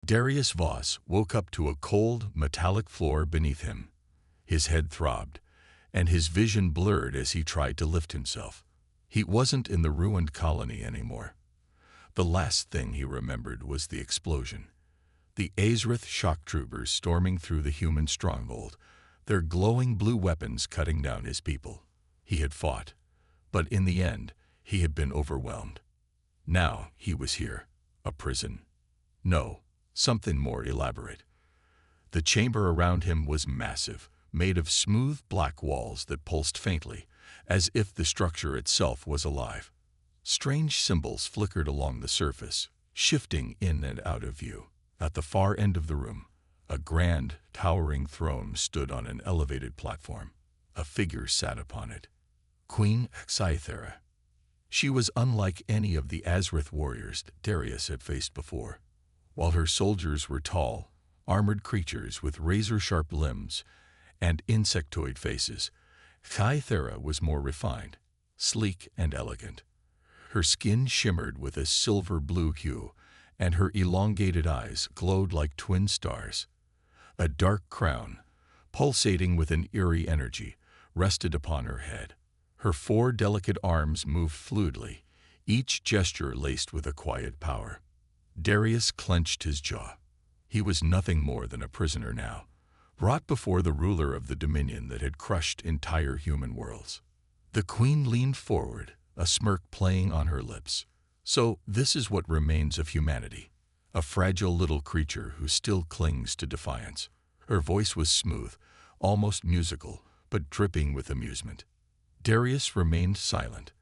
Darius Voss woke up to a cold, metallic floor beneath him. His head throbbed, and his vision blurred as he tried to lift himself. He wasn't in the ruined colony anymore. The last thing he remembered was the explosion. The Azrith shock troopers storming through the human stronghold, their glowing blue weapons cutting down his people. He had fought, but in the end, he had been overwhelmed. Now he was here, a prison. No, something more elaborate. The chamber around him was massive, made of smooth black walls that pulsed faintly, as if the structure itself was alive. Strange symbols flickered along the surface, shifting in and out of view. At the far end of the room, a grand, towering throne stood on an elevated platform. A figure sat upon it. Queen Sci-Fi. She was unlike any of the Azrith warriors Darius had faced before. While her soldiers were tall, armored creatures with razor-sharp limbs and insectoid faces, Sci-Fi was more refined, sleek and elegant. Her skin shimmered with a silver-blue hue, and her elongated eyes glowed like twin stars. A dark crown, pulsating with an eerie energy, rested upon her head. Her 4 delicate arms moved fluidly, each gesture laced with a quiet power. Darius clenched his jaw. He was nothing more than a prisoner now, brought before the ruler of the dominion that had crushed entire human worlds. The queen leaned forward, a smirk playing on her lips. So this is what remains of humanity, a fragile little creature who still clings to defiance. Her voice was smooth, almost musical, but dripping with amusement. Darius remained silent.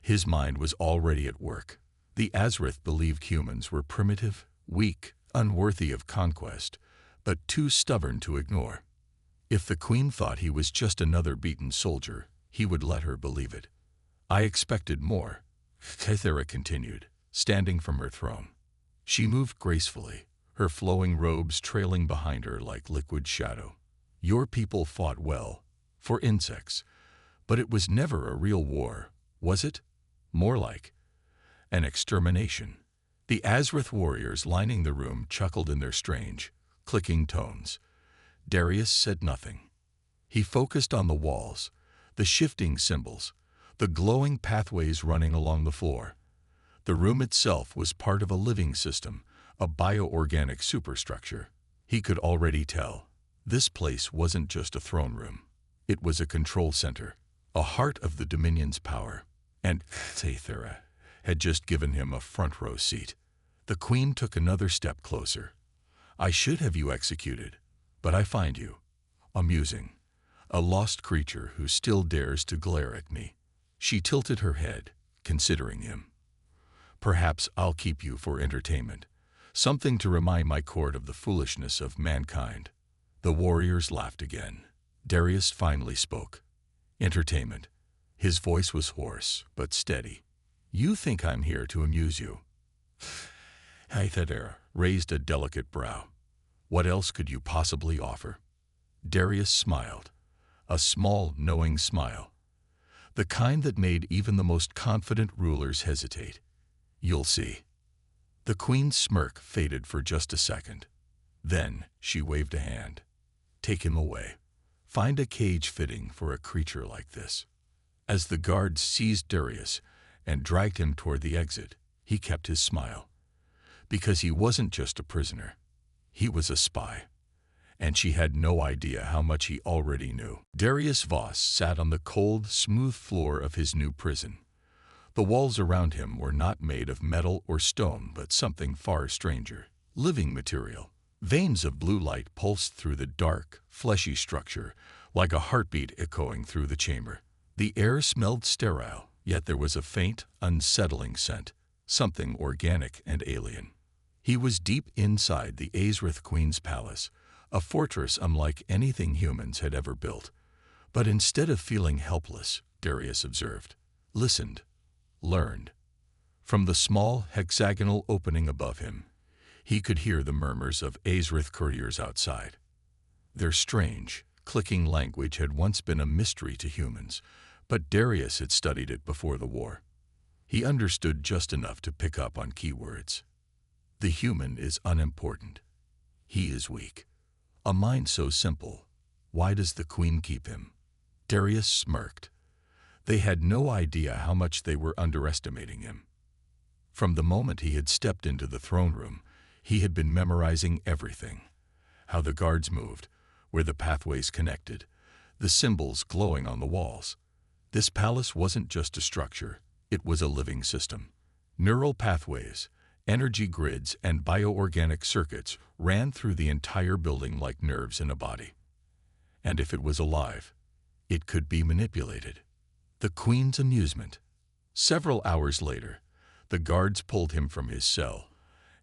His mind was already at work. The Azrith believed humans were primitive, weak, unworthy of conquest, but too stubborn to ignore. If the queen thought he was just another beaten soldier, he would let her believe it. I expected more, Sci-Fi continued, standing from her throne. She moved gracefully, her flowing robes trailing behind her like liquid shadow. Your people fought well, for insects, but it was never a real war, was it? More like an extermination. The Azrith warriors lining the room chuckled in their strange, clicking tones. Darius said nothing. He focused on the walls, the shifting symbols, the glowing pathways running along the floor. The room itself was part of a living system, a bioorganic superstructure. He could already tell. This place wasn't just a throne room. It was a control center, a heart of the Dominion's power. And Sci-Fi had just given him a front row seat. The queen took another step closer. I should have you executed, but I find you amusing, a lost creature who still dares to glare at me. She tilted her head, considering him. Perhaps I'll keep you for entertainment, something to remind my court of the foolishness of mankind. The warriors laughed again. Darius finally spoke. Entertainment. His voice was hoarse, but steady. You think I'm here to amuse you? Sci-Fi raised a delicate brow. What else could you possibly offer? Darius smiled, a small, knowing smile, the kind that made even the most confident rulers hesitate. You'll see. The queen's smirk faded for just a second. Then she waved a hand. Take him away. Find a cage fitting for a creature like this. As the guards seized Darius and dragged him toward the exit, he kept his smile. Because he wasn't just a prisoner. He was a spy. And she had no idea how much he already knew. Darius Voss sat on the cold, smooth floor of his new prison. The walls around him were not made of metal or stone, but something far stranger. Living material. Veins of blue light pulsed through the dark, fleshy structure, like a heartbeat echoing through the chamber. The air smelled sterile, yet there was a faint, unsettling scent, something organic and alien. He was deep inside the Azrith Queen's palace, a fortress unlike anything humans had ever built. But instead of feeling helpless, Darius observed, listened, learned. From the small, hexagonal opening above him, he could hear the murmurs of Azrith couriers outside. Their strange, clicking language had once been a mystery to humans, but Darius had studied it before the war. He understood just enough to pick up on keywords. The human is unimportant. He is weak. A mind so simple. Why does the queen keep him? Darius smirked. They had no idea how much they were underestimating him. From the moment he had stepped into the throne room, he had been memorizing everything. How the guards moved, where the pathways connected, the symbols glowing on the walls. This palace wasn't just a structure, it was a living system. Neural pathways, energy grids, and bioorganic circuits ran through the entire building like nerves in a body. And if it was alive, it could be manipulated. The queen's amusement. Several hours later, the guards pulled him from his cell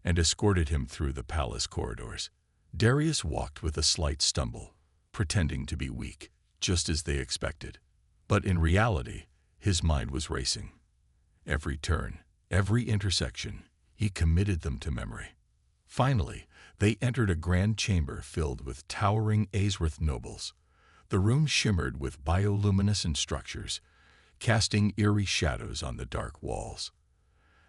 and escorted him through the palace corridors. Darius walked with a slight stumble, pretending to be weak, just as they expected. But in reality, his mind was racing. Every turn, every intersection, he committed them to memory. Finally, they entered a grand chamber filled with towering Azrith nobles. The room shimmered with bioluminescent structures, casting eerie shadows on the dark walls.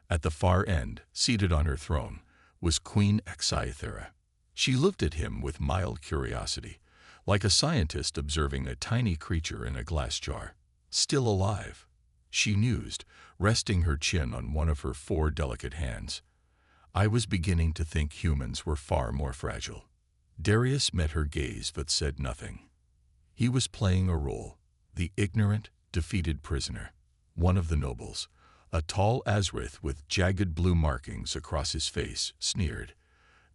At the far end, seated on her throne, was Queen Sci-Fi. She looked at him with mild curiosity, like a scientist observing a tiny creature in a glass jar. Still alive, she mused, resting her chin on one of her 4 delicate hands. I was beginning to think humans were far more fragile. Darius met her gaze but said nothing. He was playing a role, the ignorant, defeated prisoner. One of the nobles, a tall Azrith with jagged blue markings across his face, sneered.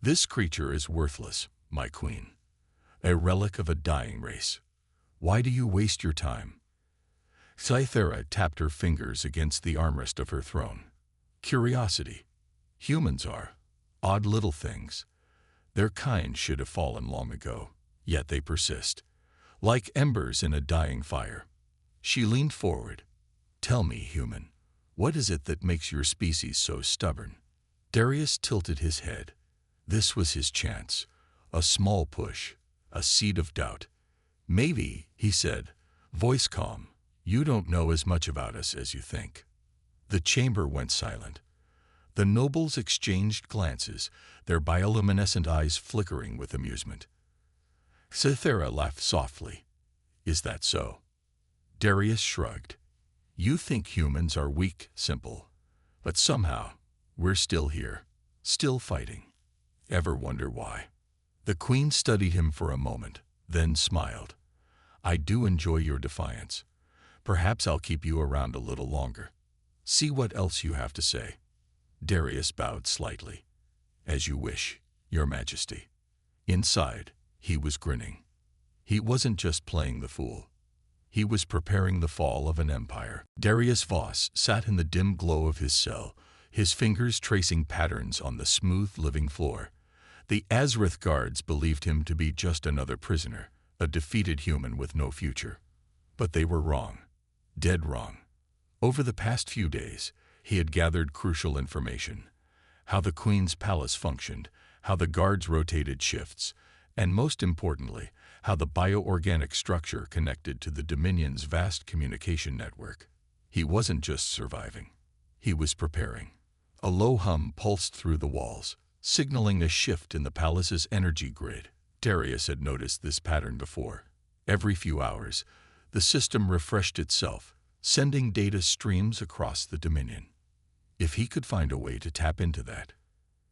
This creature is worthless, my queen. A relic of a dying race. Why do you waste your time? Sci-Fi tapped her fingers against the armrest of her throne. Curiosity. Humans are odd little things. Their kind should have fallen long ago, yet they persist, like embers in a dying fire. She leaned forward. Tell me, human, what is it that makes your species so stubborn? Darius tilted his head. This was his chance. A small push, a seed of doubt. Maybe, he said, voice calm, you don't know as much about us as you think. The chamber went silent. The nobles exchanged glances, their bioluminescent eyes flickering with amusement. Cythera laughed softly. Is that so? Darius shrugged. You think humans are weak, simple. But somehow, we're still here, still fighting. Ever wonder why? The queen studied him for a moment, then smiled. I do enjoy your defiance. Perhaps I'll keep you around a little longer. See what else you have to say. Darius bowed slightly. As you wish, Your Majesty. Inside, he was grinning. He wasn't just playing the fool. He was preparing the fall of an empire. Darius Voss sat in the dim glow of his cell, his fingers tracing patterns on the smooth living floor. The Azrith guards believed him to be just another prisoner, a defeated human with no future. But they were wrong. Dead wrong. Over the past few days, he had gathered crucial information. How the Queen's palace functioned, how the guards rotated shifts, and most importantly, how the bioorganic structure connected to the Dominion's vast communication network. He wasn't just surviving. He was preparing. A low hum pulsed through the walls, signaling a shift in the palace's energy grid. Darius had noticed this pattern before. Every few hours, the system refreshed itself, sending data streams across the Dominion. If he could find a way to tap into that.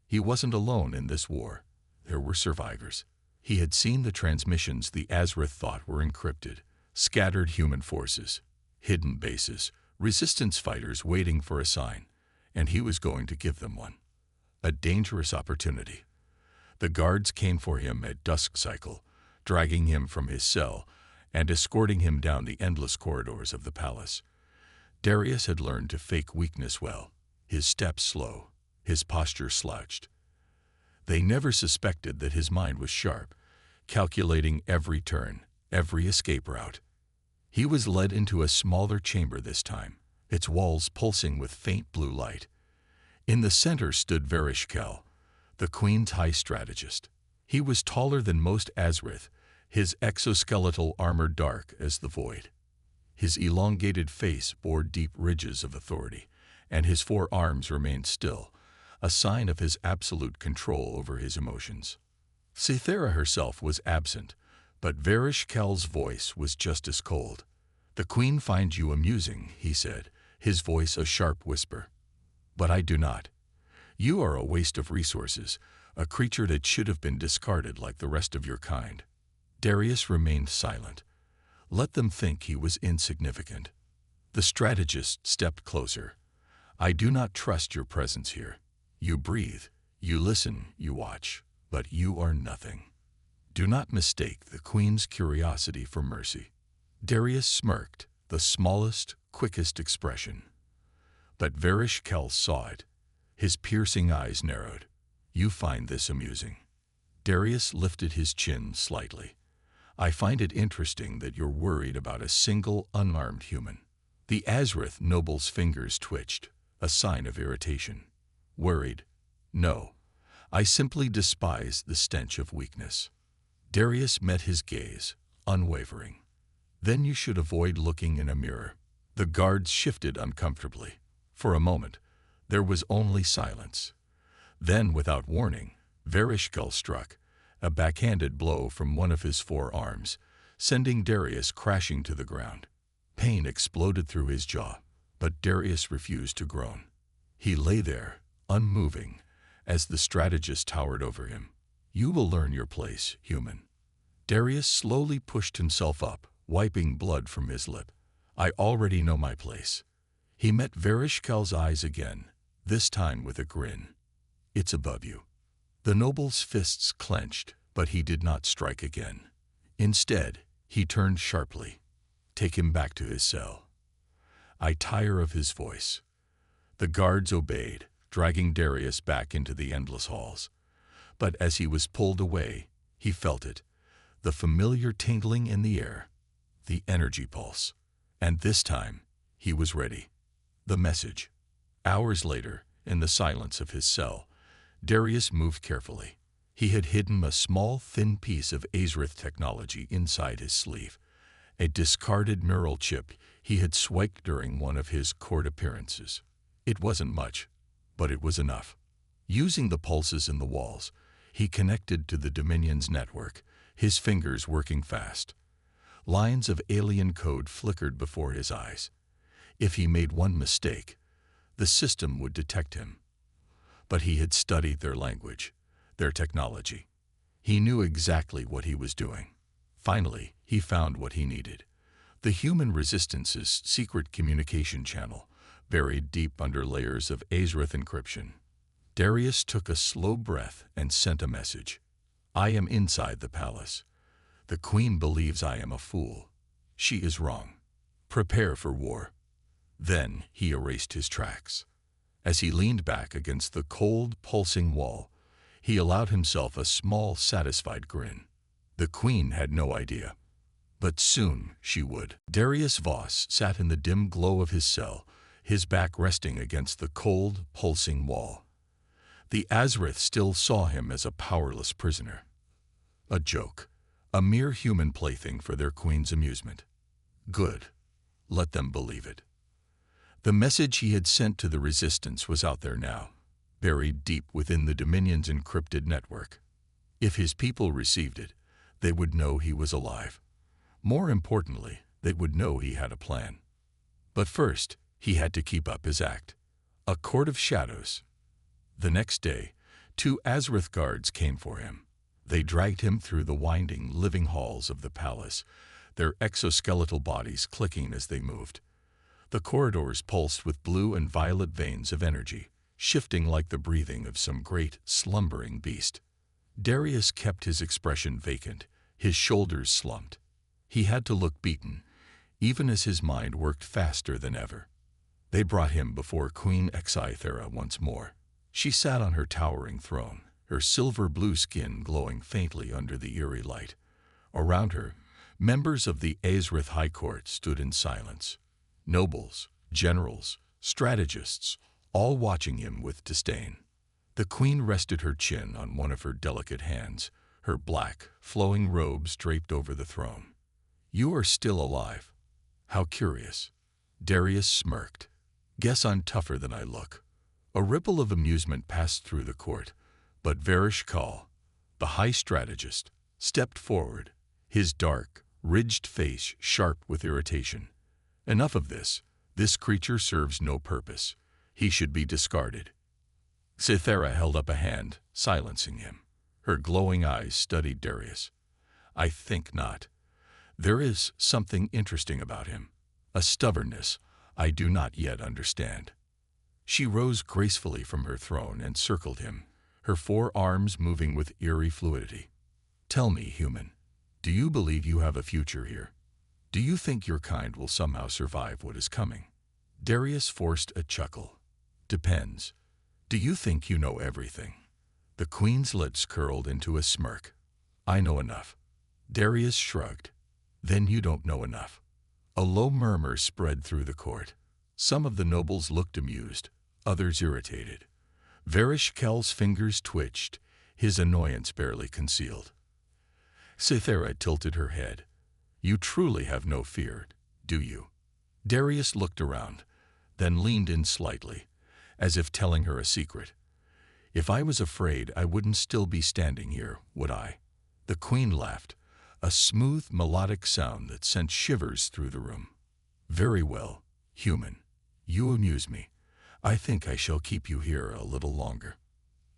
He wasn't alone in this war. There were survivors. He had seen the transmissions the Azrith thought were encrypted, scattered human forces, hidden bases, resistance fighters waiting for a sign, and he was going to give them one. A dangerous opportunity. The guards came for him at dusk cycle, dragging him from his cell and escorting him down the endless corridors of the palace. Darius had learned to fake weakness well, his steps slow, his posture slouched. They never suspected that his mind was sharp, calculating every turn, every escape route. He was led into a smaller chamber this time, its walls pulsing with faint blue light. In the center stood Verishkel, the Queen's high strategist. He was taller than most Azrith, his exoskeletal armor dark as the void. His elongated face bore deep ridges of authority, and his 4 arms remained still, a sign of his absolute control over his emotions. Cythera herself was absent, but Vereshkel's voice was just as cold. "The queen finds you amusing," he said, his voice a sharp whisper. "But I do not. You are a waste of resources, a creature that should have been discarded like the rest of your kind." Darius remained silent. Let them think he was insignificant. The strategist stepped closer. "I do not trust your presence here. You breathe, you listen, you watch, but you are nothing. Do not mistake the queen's curiosity for mercy." Darius smirked, the smallest, quickest expression. But Vereshkel saw it. His piercing eyes narrowed. "You find this amusing." Darius lifted his chin slightly. "I find it interesting that you're worried about a single unarmed human." The Azrith noble's fingers twitched, a sign of irritation. "Worried? No. I simply despise the stench of weakness." Darius met his gaze, unwavering. "Then you should avoid looking in a mirror." The guards shifted uncomfortably. For a moment, there was only silence. Then, without warning, Vereshkel struck, a backhanded blow from one of his forearms, sending Darius crashing to the ground. Pain exploded through his jaw, but Darius refused to groan. He lay there, unmoving, as the strategist towered over him. "You will learn your place, human." Darius slowly pushed himself up, wiping blood from his lip. "I already know my place." He met Vereshkel's eyes again, this time with a grin. "It's above you." The noble's fists clenched, but he did not strike again. Instead, he turned sharply. "Take him back to his cell." I tire of his voice. The guards obeyed, dragging Darius back into the endless halls. But as he was pulled away, he felt it, the familiar tingling in the air, the energy pulse. And this time, he was ready. The message. Hours later, in the silence of his cell, Darius moved carefully. He had hidden a small, thin piece of Azrith technology inside his sleeve, a discarded neural chip he had swiped during one of his court appearances. It wasn't much, but it was enough. Using the pulses in the walls, he connected to the Dominion's network, his fingers working fast. Lines of alien code flickered before his eyes. If he made one mistake, the system would detect him. But he had studied their language, their technology. He knew exactly what he was doing. Finally, he found what he needed. The human resistance's secret communication channel, buried deep under layers of Azrith encryption. Darius took a slow breath and sent a message. "I am inside the palace. The queen believes I am a fool. She is wrong. Prepare for war." Then he erased his tracks. As he leaned back against the cold, pulsing wall, he allowed himself a small, satisfied grin. The queen had no idea. But soon she would. Darius Voss sat in the dim glow of his cell, his back resting against the cold, pulsing wall. The Azrith still saw him as a powerless prisoner. A joke, a mere human plaything for their queen's amusement. Good. Let them believe it. The message he had sent to the resistance was out there now, buried deep within the Dominion's encrypted network. If his people received it, they would know he was alive. More importantly, they would know he had a plan. But first, he had to keep up his act. A court of shadows. The next day, 2 Azrith guards came for him. They dragged him through the winding, living halls of the palace, their exoskeletal bodies clicking as they moved. The corridors pulsed with blue and violet veins of energy, shifting like the breathing of some great, slumbering beast. Darius kept his expression vacant, his shoulders slumped. He had to look beaten, even as his mind worked faster than ever. They brought him before Queen Cythera once more. She sat on her towering throne, her silver-blue skin glowing faintly under the eerie light. Around her, members of the Azrith High Court stood in silence. Nobles, generals, strategists, all watching him with disdain. The queen rested her chin on one of her delicate hands, her black, flowing robes draped over the throne. "You are still alive. How curious." Darius smirked. "Guess I'm tougher than I look." A ripple of amusement passed through the court, but Vereshkel, The high strategist stepped forward, his dark, ridged face sharp with irritation. Enough of this. This creature serves no purpose. He should be discarded. Cythera held up a hand, silencing him. Her glowing eyes studied Darius. I think not. There is something interesting about him. A stubbornness I do not yet understand. She rose gracefully from her throne and circled him, her 4 arms moving with eerie fluidity. Tell me, human, do you believe you have a future here? Do you think your kind will somehow survive what is coming? Darius forced a chuckle. Depends. Do you think you know everything? The queen's lips curled into a smirk. I know enough. Darius shrugged. Then you don't know enough. A low murmur spread through the court. Some of the nobles looked amused, others irritated. Varishkel's fingers twitched, his annoyance barely concealed. Cythera tilted her head. You truly have no fear, do you? Darius looked around, then leaned in slightly, as if telling her a secret. If I was afraid, I wouldn't still be standing here, would I? The queen laughed, a smooth, melodic sound that sent shivers through the room. Very well, human. You amuse me. I think I shall keep you here a little longer.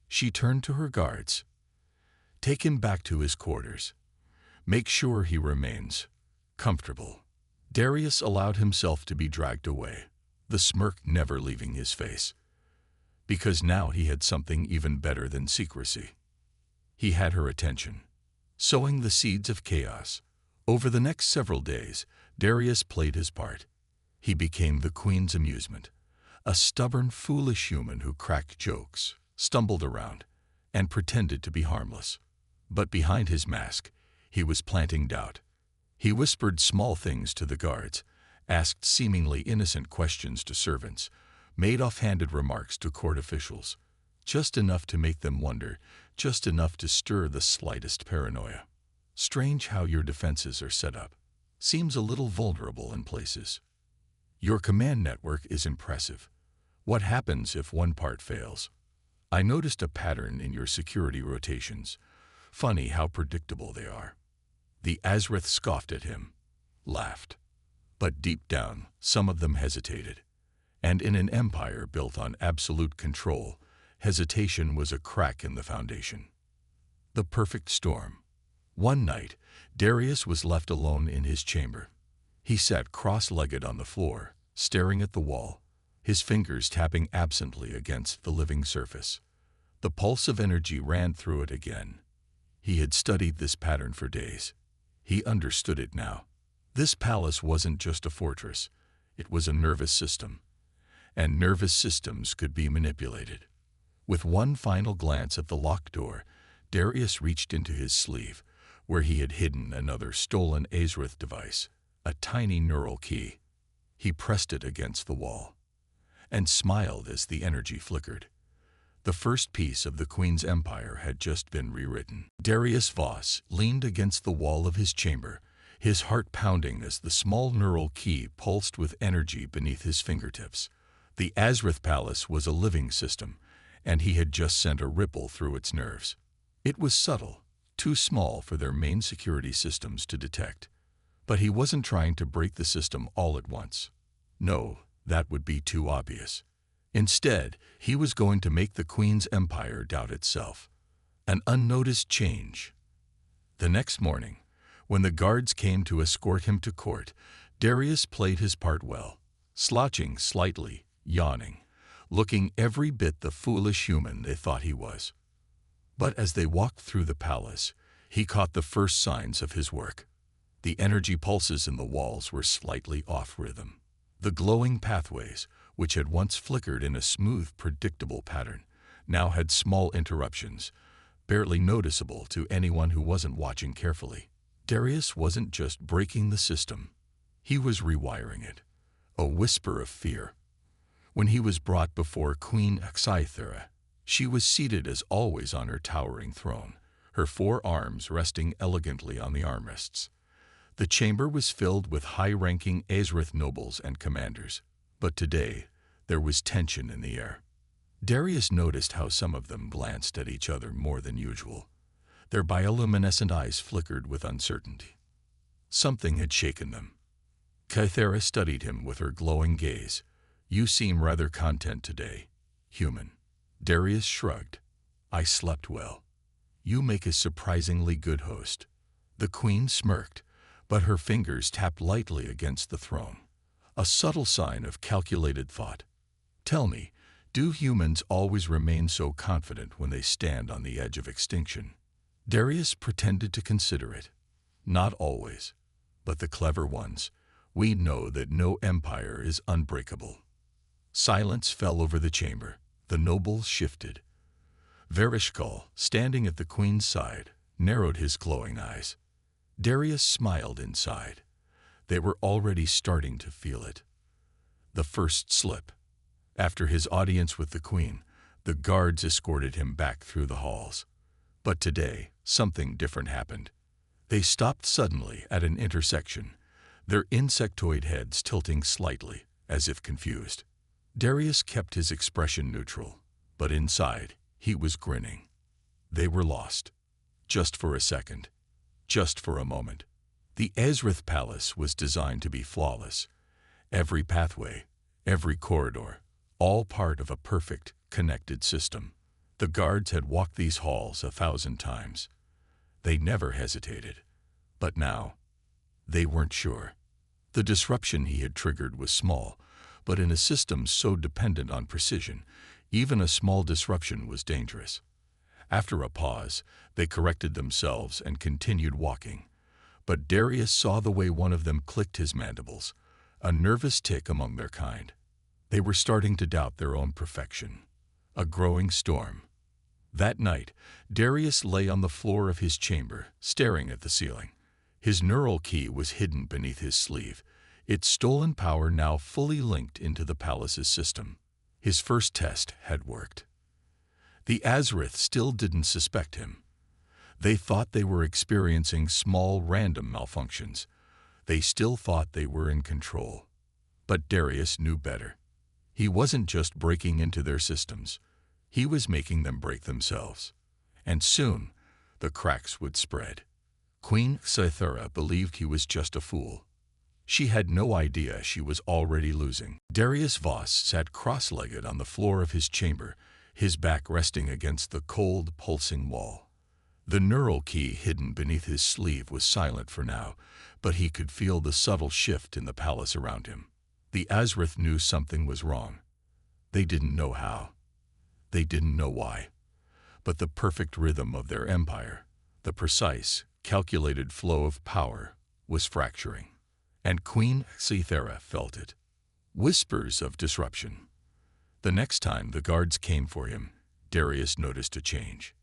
She turned to her guards. Take him back to his quarters. Make sure he remains comfortable. Darius allowed himself to be dragged away, the smirk never leaving his face. Because now he had something even better than secrecy. He had her attention, sowing the seeds of chaos. Over the next several days, Darius played his part. He became the queen's amusement, a stubborn, foolish human who cracked jokes, stumbled around, and pretended to be harmless. But behind his mask, he was planting doubt. He whispered small things to the guards, asked seemingly innocent questions to servants, made offhanded remarks to court officials, just enough to make them wonder, just enough to stir the slightest paranoia. Strange how your defenses are set up. Seems a little vulnerable in places. Your command network is impressive. What happens if one part fails? I noticed a pattern in your security rotations. Funny how predictable they are. The Azrith scoffed at him, laughed. But deep down, some of them hesitated. And in an empire built on absolute control, hesitation was a crack in the foundation. The perfect storm. One night, Darius was left alone in his chamber. He sat cross-legged on the floor, staring at the wall, his fingers tapping absently against the living surface. The pulse of energy ran through it again. He had studied this pattern for days. He understood it now. This palace wasn't just a fortress. It was a nervous system. And nervous systems could be manipulated. With one final glance at the locked door, Darius reached into his sleeve, where he had hidden another stolen Azrith device, a tiny neural key. He pressed it against the wall, and smiled as the energy flickered. The first piece of the Queen's empire had just been rewritten. Darius Voss leaned against the wall of his chamber, his heart pounding as the small neural key pulsed with energy beneath his fingertips. The Azrith Palace was a living system, and he had just sent a ripple through its nerves. It was subtle, too small for their main security systems to detect. But he wasn't trying to break the system all at once. No, that would be too obvious. Instead, he was going to make the Queen's empire doubt itself. An unnoticed change. The next morning, when the guards came to escort him to court, Darius played his part well, slouching slightly, yawning, looking every bit the foolish human they thought he was. But as they walked through the palace, he caught the first signs of his work. The energy pulses in the walls were slightly off rhythm. The glowing pathways, which had once flickered in a smooth, predictable pattern, now had small interruptions, barely noticeable to anyone who wasn't watching carefully. Darius wasn't just breaking the system. He was rewiring it. A whisper of fear. When he was brought before Queen Cythera, she was seated as always on her towering throne, her 4 arms resting elegantly on the armrests. The chamber was filled with high-ranking Azrith nobles and commanders, but today there was tension in the air. Darius noticed how some of them glanced at each other more than usual. Their bioluminescent eyes flickered with uncertainty. Something had shaken them. Kythera studied him with her glowing gaze. "You seem rather content today, human." Darius shrugged. "I slept well." "You make a surprisingly good host." The queen smirked, but her fingers tapped lightly against the throne, a subtle sign of calculated thought. "Tell me, do humans always remain so confident when they stand on the edge of extinction?" Darius pretended to consider it. "Not always, but the clever ones. We know that no empire is unbreakable." Silence fell over the chamber. The nobles shifted. Vereshkal, standing at the queen's side, narrowed his glowing eyes. Darius smiled inside. They were already starting to feel it. The first slip. After his audience with the queen, the guards escorted him back through the halls. But today, something different happened. They stopped suddenly at an intersection, their insectoid heads tilting slightly, as if confused. Darius kept his expression neutral, but inside, he was grinning. They were lost. Just for a second. Just for a moment. The Ezrith Palace was designed to be flawless. Every pathway, every corridor, all part of a perfect, connected system. The guards had walked these halls 1,000 times. They never hesitated. But now, they weren't sure. The disruption he had triggered was small, but in a system so dependent on precision, even a small disruption was dangerous. After a pause, they corrected themselves and continued walking. But Darius saw the way one of them clicked his mandibles, a nervous tick among their kind. They were starting to doubt their own perfection. A growing storm. That night, Darius lay on the floor of his chamber, staring at the ceiling. His neural key was hidden beneath his sleeve, its stolen power now fully linked into the palace's system. His first test had worked. The Azrith still didn't suspect him. They thought they were experiencing small, random malfunctions. They still thought they were in control. But Darius knew better. He wasn't just breaking into their systems. He was making them break themselves. And soon, the cracks would spread. Queen Kythera believed he was just a fool. She had no idea she was already losing. Darius Voss sat cross-legged on the floor of his chamber, his back resting against the cold, pulsing wall. The neural key hidden beneath his sleeve was silent for now, but he could feel the subtle shift in the palace around him. The Azrith knew something was wrong. They didn't know how. They didn't know why. But the perfect rhythm of their empire, the precise, calculated flow of power, was fracturing. And Queen Kythera felt it. Whispers of disruption. The next time the guards came for him, Darius noticed a change.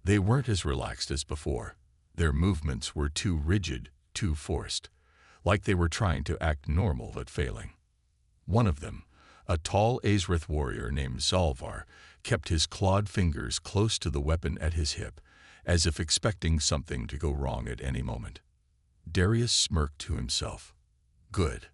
They weren't as relaxed as before. Their movements were too rigid, too forced, like they were trying to act normal but failing. One of them, a tall Azrith warrior named Zalvar, kept his clawed fingers close to the weapon at his hip, as if expecting something to go wrong at any moment. Darius smirked to himself. Good.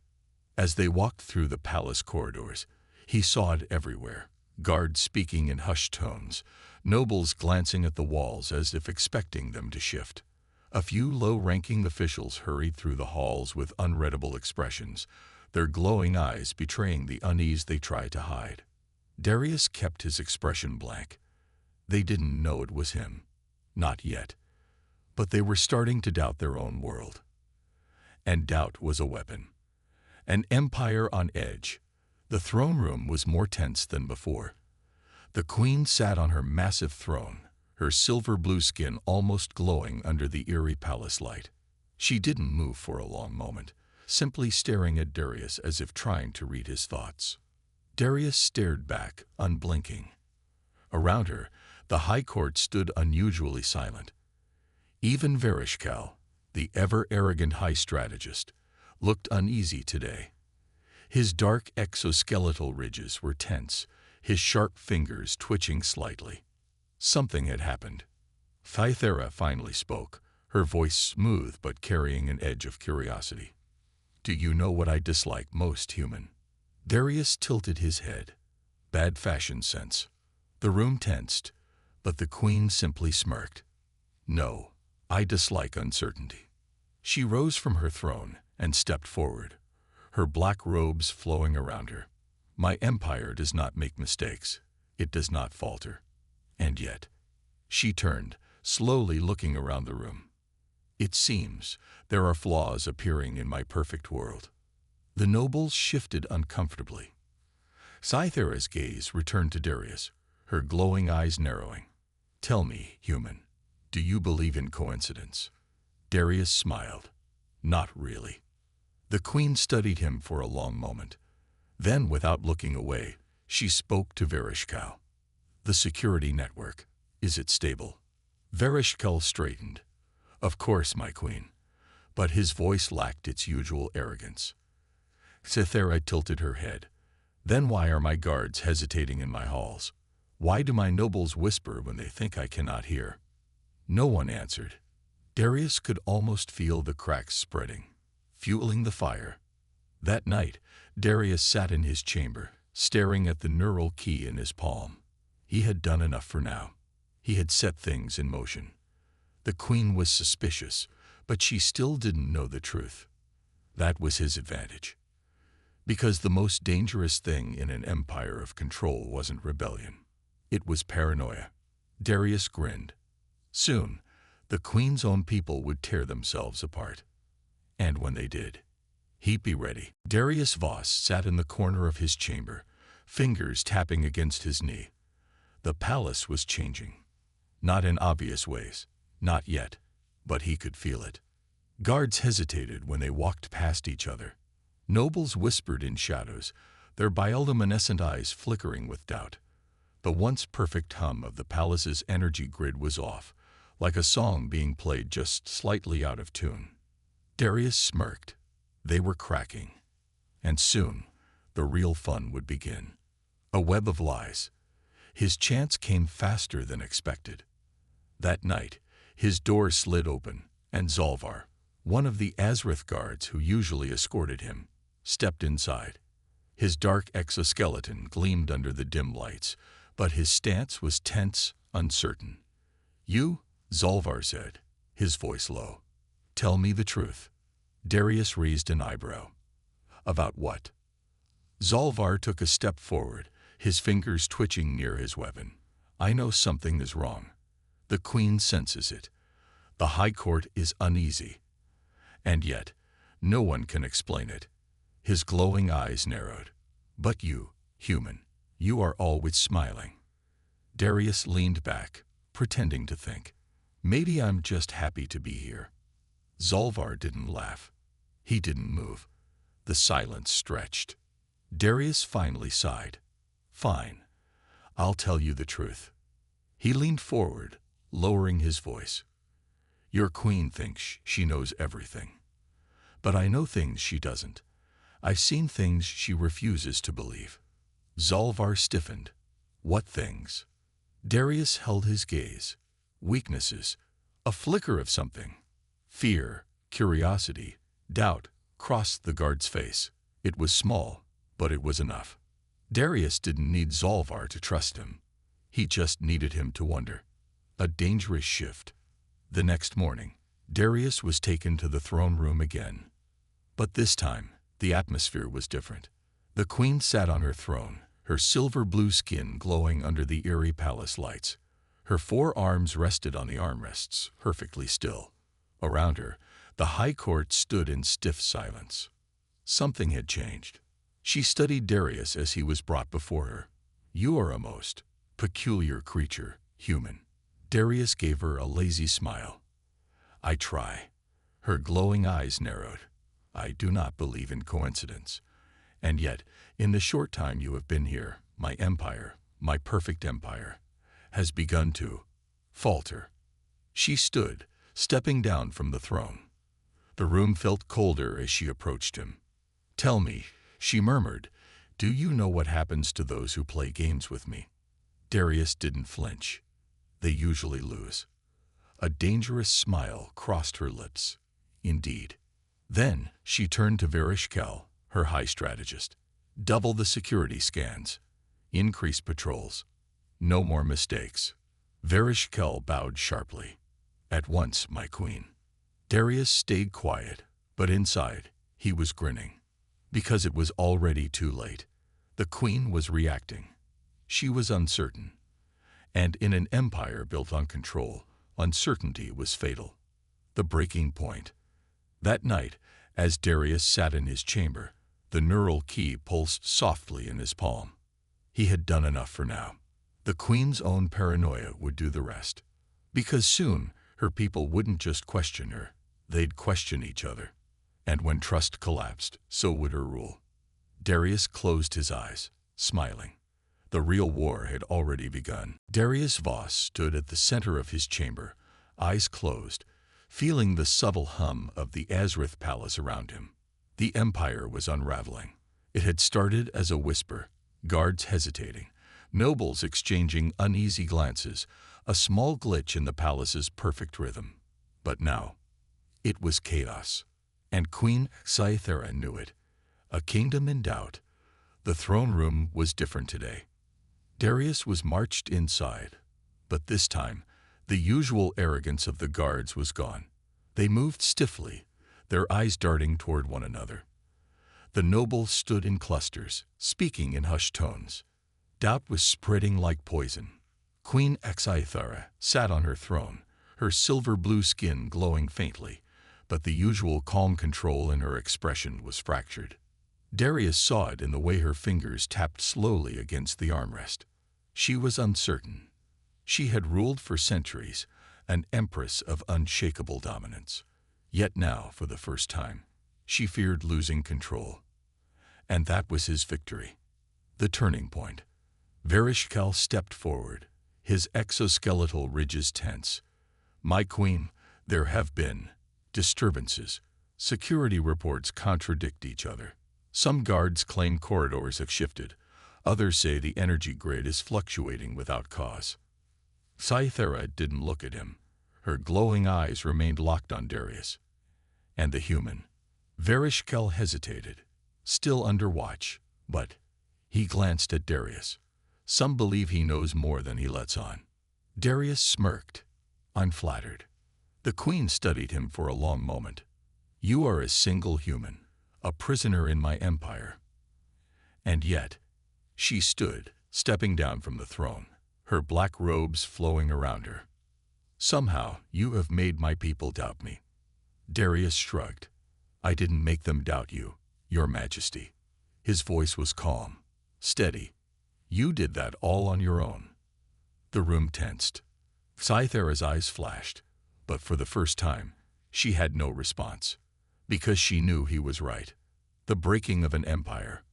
As they walked through the palace corridors, he saw it everywhere. Guards speaking in hushed tones, nobles glancing at the walls as if expecting them to shift. A few low-ranking officials hurried through the halls with unreadable expressions, their glowing eyes betraying the unease they tried to hide. Darius kept his expression blank. They didn't know it was him. Not yet. But they were starting to doubt their own world. And doubt was a weapon. An empire on edge. The throne room was more tense than before. The queen sat on her massive throne, her silver-blue skin almost glowing under the eerie palace light. She didn't move for a long moment, simply staring at Darius as if trying to read his thoughts. Darius stared back, unblinking. Around her, the high court stood unusually silent. Even Vereshkal, the ever-arrogant high strategist, looked uneasy today. His dark exoskeletal ridges were tense, his sharp fingers twitching slightly. Something had happened. Kythera finally spoke, her voice smooth but carrying an edge of curiosity. "Do you know what I dislike most, human?" Darius tilted his head. Bad fashion sense. The room tensed, but the queen simply smirked. No, I dislike uncertainty. She rose from her throne and stepped forward, her black robes flowing around her. My empire does not make mistakes. It does not falter. And yet, she turned, slowly looking around the room. It seems there are flaws appearing in my perfect world. The nobles shifted uncomfortably. Scythera's gaze returned to Darius, her glowing eyes narrowing. Tell me, human, do you believe in coincidence? Darius smiled. Not really. The queen studied him for a long moment. Then, without looking away, she spoke to Vereshkal. The security network, is it stable? Vereshkal straightened. Of course, my queen. But his voice lacked its usual arrogance. Scythera tilted her head. Then why are my guards hesitating in my halls? Why do my nobles whisper when they think I cannot hear? No one answered. Darius could almost feel the cracks spreading, fueling the fire. That night, Darius sat in his chamber, staring at the neural key in his palm. He had done enough for now. He had set things in motion. The queen was suspicious, but she still didn't know the truth. That was his advantage. Because the most dangerous thing in an empire of control wasn't rebellion. It was paranoia. Darius grinned. Soon, the queen's own people would tear themselves apart. And when they did, he'd be ready. Darius Voss sat in the corner of his chamber, fingers tapping against his knee. The palace was changing. Not in obvious ways. Not yet. But he could feel it. Guards hesitated when they walked past each other. Nobles whispered in shadows, their bioluminescent eyes flickering with doubt. The once perfect hum of the palace's energy grid was off, like a song being played just slightly out of tune. Darius smirked. They were cracking. And soon, the real fun would begin. A web of lies. His chance came faster than expected. That night, his door slid open, and Zalvar, one of the Azrith guards who usually escorted him, stepped inside. His dark exoskeleton gleamed under the dim lights, but his stance was tense, uncertain. You, Zalvar said, his voice low. Tell me the truth. Darius raised an eyebrow. About what? Zalvar took a step forward, his fingers twitching near his weapon. I know something is wrong. The queen senses it. The High Court is uneasy. And yet, no one can explain it. His glowing eyes narrowed. But you, human, you are always smiling. Darius leaned back, pretending to think. Maybe I'm just happy to be here. Zalvar didn't laugh. He didn't move. The silence stretched. Darius finally sighed. Fine. I'll tell you the truth. He leaned forward, lowering his voice. Your queen thinks she knows everything. But I know things she doesn't. I've seen things she refuses to believe. Zalvar stiffened. What things? Darius held his gaze. Weaknesses. A flicker of something. Fear, curiosity, doubt crossed the guard's face. It was small, but it was enough. Darius didn't need Zalvar to trust him. He just needed him to wonder. A dangerous shift. The next morning, Darius was taken to the throne room again. But this time, the atmosphere was different. The queen sat on her throne, her silver-blue skin glowing under the eerie palace lights. Her 4 arms rested on the armrests, perfectly still. Around her, the High Court stood in stiff silence. Something had changed. She studied Darius as he was brought before her. You are a most peculiar creature, human. Darius gave her a lazy smile. I try. Her glowing eyes narrowed. I do not believe in coincidence. And yet, in the short time you have been here, my empire, my perfect empire, has begun to falter. She stood, stepping down from the throne. The room felt colder as she approached him. Tell me, she murmured, do you know what happens to those who play games with me? Darius didn't flinch. They usually lose. A dangerous smile crossed her lips. Indeed. Then she turned to Vereshkal, her high strategist. Double the security scans. Increase patrols. No more mistakes. Vereshkal bowed sharply. "At once, my queen." Darius stayed quiet, but inside, he was grinning. Because it was already too late. The queen was reacting. She was uncertain. And in an empire built on control, uncertainty was fatal. The breaking point. That night, as Darius sat in his chamber, the neural key pulsed softly in his palm. He had done enough for now. The queen's own paranoia would do the rest. Because soon, her people wouldn't just question her, they'd question each other. And when trust collapsed, so would her rule. Darius closed his eyes, smiling. The real war had already begun. Darius Voss stood at the center of his chamber, eyes closed, feeling the subtle hum of the Azrith palace around him. The empire was unraveling. It had started as a whisper, guards hesitating, nobles exchanging uneasy glances, a small glitch in the palace's perfect rhythm. But now, it was chaos. And Queen Sci-Fi knew it. A kingdom in doubt. The throne room was different today. Darius was marched inside, but this time, the usual arrogance of the guards was gone. They moved stiffly, their eyes darting toward one another. The nobles stood in clusters, speaking in hushed tones. Doubt was spreading like poison. Queen Sci-Fi sat on her throne, her silver-blue skin glowing faintly, but the usual calm control in her expression was fractured. Darius saw it in the way her fingers tapped slowly against the armrest. She was uncertain. She had ruled for centuries, an empress of unshakable dominance. Yet now, for the first time, she feared losing control. And that was his victory. The turning point. Vereshkel stepped forward, his exoskeletal ridges tense. "My queen, there have been disturbances. Security reports contradict each other. Some guards claim corridors have shifted. Others say the energy grid is fluctuating without cause." Sci-Fi didn't look at him. Her glowing eyes remained locked on Darius. And the human. Vereshkel hesitated, still under watch, but he glanced at Darius. Some believe he knows more than he lets on. Darius smirked, unflattered. The queen studied him for a long moment. "You are a single human, a prisoner in my empire." And yet, she stood, stepping down from the throne, her black robes flowing around her. "Somehow, you have made my people doubt me." Darius shrugged. "I didn't make them doubt you, Your Majesty." His voice was calm, steady. "You did that all on your own." The room tensed. Sci-Fi's eyes flashed, but for the first time, she had no response. Because she knew he was right. The breaking of an empire.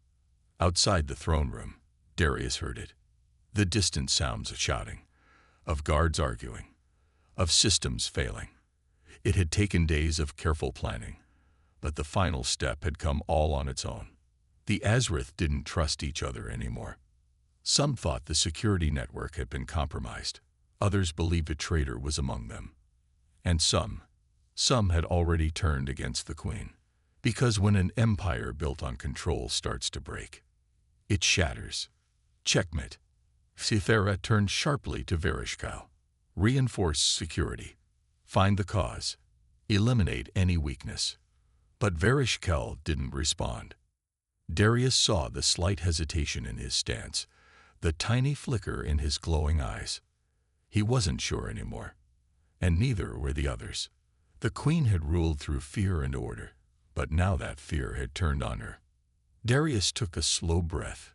Outside the throne room, Darius heard it. The distant sounds of shouting, of guards arguing, of systems failing. It had taken days of careful planning, but the final step had come all on its own. The Azrith didn't trust each other anymore. Some thought the security network had been compromised. Others believed a traitor was among them. And some had already turned against the queen. Because when an empire built on control starts to break, it shatters. Checkmate. Sci-Fi turned sharply to Vereshkel. "Reinforce security. Find the cause. Eliminate any weakness." But Vereshkel didn't respond. Darius saw the slight hesitation in his stance, the tiny flicker in his glowing eyes. He wasn't sure anymore, and neither were the others. The queen had ruled through fear and order, but now that fear had turned on her. Darius took a slow breath.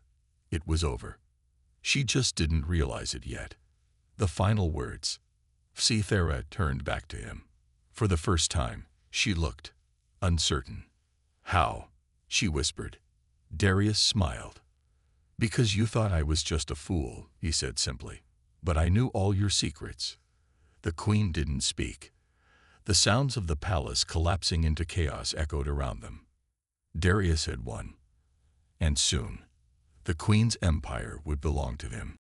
It was over. She just didn't realize it yet. The final words. Sci-Fi turned back to him. For the first time, she looked uncertain. "How?" she whispered. Darius smiled. "Because you thought I was just a fool," he said simply. "But I knew all your secrets." The queen didn't speak. The sounds of the palace collapsing into chaos echoed around them. Darius had won. And soon, the queen's empire would belong to him.